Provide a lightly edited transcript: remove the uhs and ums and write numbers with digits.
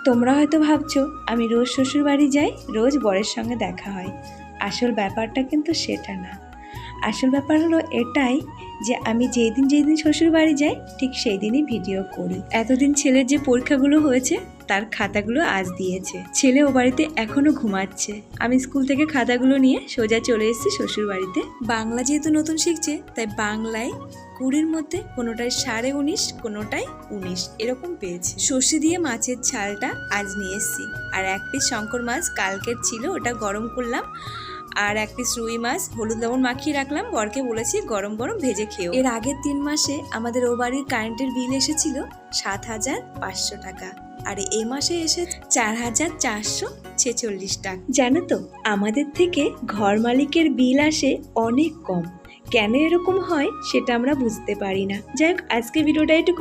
তোমরা হয়তো ভাবছো আমি রোজ শ্বশুর বাড়ি যাই, রোজ বরের সঙ্গে দেখা হয়। আসল ব্যাপারটা কিন্তু সেটা না। আসল ব্যাপার হলো এটাই যে আমি যেই দিন শ্বশুর বাড়ি যাই ঠিক সেই দিনই ভিডিও করি। এতদিন ছেলের যে পরীক্ষাগুলো হয়েছে তার খাতাগুলো আজ দিয়েছে। ছেলে ও বাড়িতে এখনো ঘুমাচ্ছে। আমি স্কুল থেকে খাতাগুলো নিয়ে সোজা চলে এসেছি শ্বশুর বাড়িতে। বাংলা যেহেতু নতুন শিখছে তাই বাংলায় 20-র মধ্যে কোনোটায় 19.5, কোনোটায় 19 এরকম পেয়েছে। সর্ষে দিয়ে মাছের ঝালটা আজ নিয়ে এসেছি। আর এক পিস শঙ্কর মাছ কালকের ছিল, ওটা গরম করলাম। আর এক পিস রুই মাছ হলুদ লবণ মাখিয়ে রাখলাম, বরকে বলেছি গরম গরম ভেজে খেও। এর আগের 3 মাসে আমাদের ও বাড়ির কারেন্টের বিল এসেছিল 7,500 টাকা, আর এই মাসে এসে 4,446 টাকা। জানো তো আমাদের থেকে ঘর মালিকের বিল আসে অনেক কম। কেন এরকম হয় সেটা আমরা বুঝতে পারি না। যাই হোক, আজকে ভিডিওটা একটু